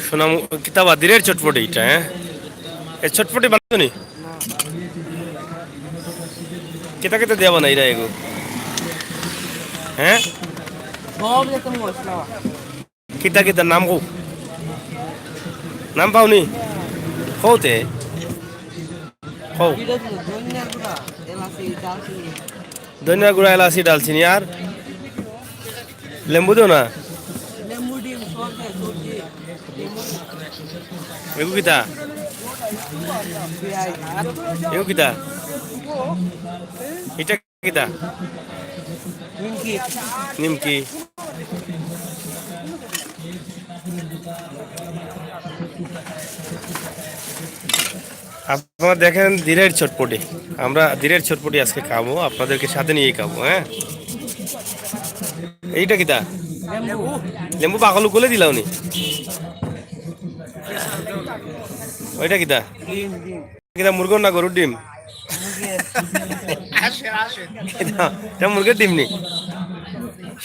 সুনাম কিতাবা দিরের চটপটি এটা, হ্যাঁ এই চটপটি বানাতো নি কিতা কিতা দেওয়া বানাই রা এগো, হ্যাঁ কিতা কিতা নাম কো, নাম পাওনি কৌতে কৌ ধনিয়া গুঁড়া এলাচি ডালচিনি আর লেম্বু দিও না এগু কিতা এগু কিতা এটা কিতা নিমকি আপনারা দেখেন দিরের চটপটি, আমরা দিরের চটপটি আজকে খাবো, আপনাদেরকে সাথে নিয়ে খাবো। হ্যাঁ এইটা কিতা লেম্বু পাগলু গলে দিলাও নি, ওইটা কিতা কিতা মুরগর না গরুর ডিম, এটা মুরগের ডিম নি।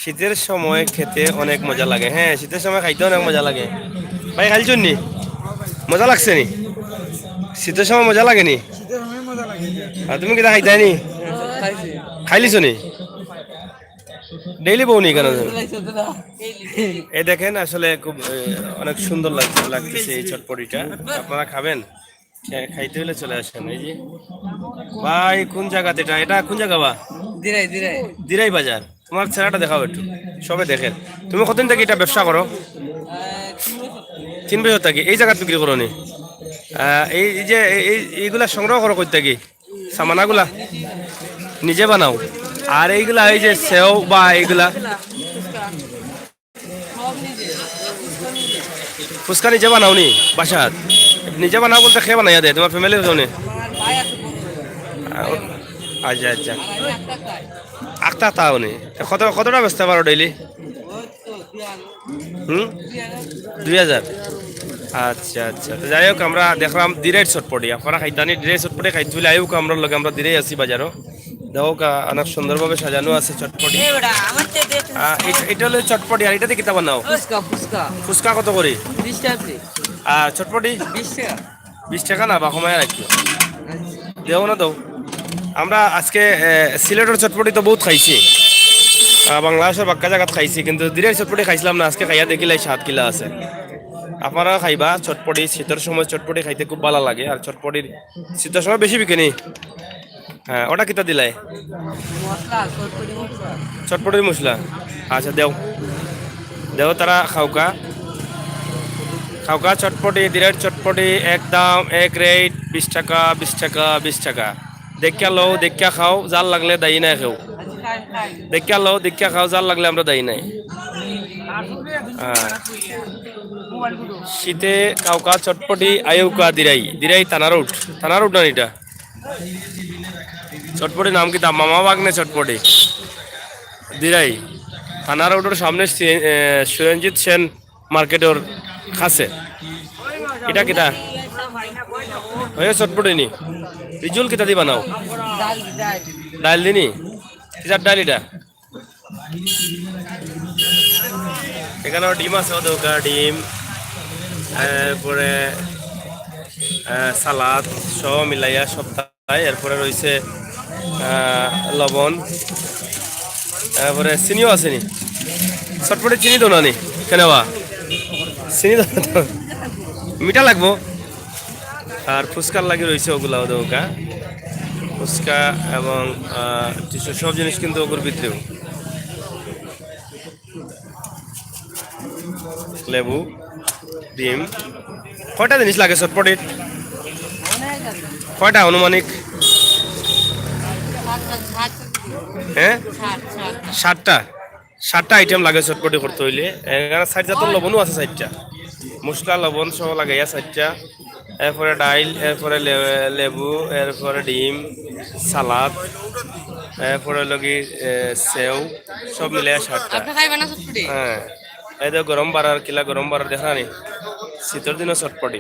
শীতের সময় খেতে অনেক মজা লাগে, হ্যাঁ শীতের সময় খাইতে অনেক মজা লাগে। ভাই খাইছুন নি, মজা লাগছে নি, শীতের সময় মজা লাগে নি। আর তুমি কিতা খাইতে নি, খাইলিছ নি ডেইলি বউনি কেন? এই দেখেন আসলে খুব অনেক সুন্দর লাগতেছে এই চটপটিটা, আপনারা খাবেন, খাইতে হলে চলে আসেন। এই যে ভাই কোন জায়গাতে, এটা এটা কোন জায়গা বা দিরাই বাজার, তোমার ছেলেটা দেখাও একটু, সবে দেখেন। তুমি কতদিন থেকে এটা ব্যবসা করো? 3 বছর থাকি এই জায়গাত বিক্রি করো নি? এই যে এইগুলা সংগ্রহ করো কই থাকি সামানাগুলা নিজে বানাও? আর এইগুলা এই যে সেও বা এইগুলা ফুচকা নিজে বানাও নি বাসাত? নিজে বানাও বলতে খেয়ে বানাইয়া দেয় তোমার ফ্যামিলির জন্য? আচ্ছা আচ্ছা আখতা তাও নি, কতটা বেচতে পারো ডেইলি? 2000। আচ্ছা আচ্ছা, তো যাই হোক আমরা দেখলাম দিরের চটপটি, আপনারা খাইতানি দিরের চটপটি খাইতে হলে আইউক আমরা লগে, আমরা দিরেই আছি বাজারও। দেখো অনেক সুন্দরভাবে সাজানো আছে চটপটি। এটা হলো চটপটি, আর এটাতে কিতা বানাও? ফুচকা কত করে? আর চটপটি 20 টাকা না বা কমায় রাখি দেও না? দাও। আমরা আজকে সিলেটের চটপটি তো বহুত খাইছি, বাংলাদেশের বাক্কা জায়গাত খাইছি, কিন্তু দিরের চটপটি খাইছিলাম না, আজকে খাইয়া দেখিলাই 7 কিলো আছে। আপনারা খাইবা চটপটি, শীতের সময় চটপটি খাইতে খুব ভালো লাগে। আর চটপটির শীতের সময় বেশি বিকেনি। হ্যাঁ ওটা কিতা দিলাই? চটপটির মশলা। আচ্ছা দেও দেও, তারা খাওকা খাওকা চটপটি, দিরের চটপটি একদম এক রেট 20 টাকা 20 টাকা 20 টাকা। দেখা লও দেখা খাও, জাল লাগলে দায়ী নাই খেও। দেখা লও দেখা খাও, জাল লাগলে আমরা দায়ী নাই। শীতে কাউকা চটপটি আয়ুকা দিরাই দিরাই তানারুট তানারুট না এটা চটপটি নাম কি? মামা বাগনে চটপটি দিরাই থানারোডের সামনে সুরঞ্জিত সেন মার্কেটের কাছে। এটা কিতা হয়ে চটপটি নি? রিজুল কিতা দি বানাও? ডাল দিনি কিসার ডাল এটা? এখানে ডিম আছে, দৌকা ডিম, এরপরে সালাদ সব মিলাইয়া সপ্তাহে। এরপরে রয়েছে লবণ, তারপরে চিনিও আছে নি? চটপটি চিনি দো না নি কেন বা? চিনি দো মিঠা লাগবো। আর ফুচকার লাগে রয়েছে ওগুলাও দৌকা ফুচকা, এবং সব জিনিস কিন্তু ওগুলোর ভিতরেও লেবু ডিম। কয়টা জিনিস লাগে চটপটির? কয়টা আনুমানিক? হ্যাঁ 7টা আইটেম লাগে চটপটি করতে হইলে। এখানে 4 জাতের লবণও আছে, 4টা মশলা লবণ সহ লাগাইয়া 4টা। এরপরে ডাইল, এরপরে লেবু, এরপরে ডিম, সালাদ, এরপরে লগি সেও, সব মিলে 7টা। হ্যাঁ এই তো গরম বাড়ার কিলা গরম বাড়ার দেখা নি শীতের দিনও চটপটি।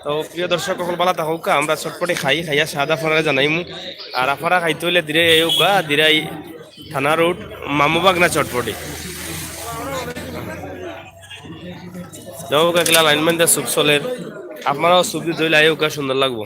তো প্রিয় দর্শক সকল বালা থাকুক, আমরা চটপটি খাইয়া সাদা ফোনারে জানাইমু। আর আপনারা খাইতে হইলে দিরে এউকা দিরাই থানা রোড মামুবাগনা চটপটি। দেখো একলা লাইনম্যান দিয়ে সুপ চলের আপনারাও সুপ দিয়ে ধরলে আইও সুন্দর লাগবো।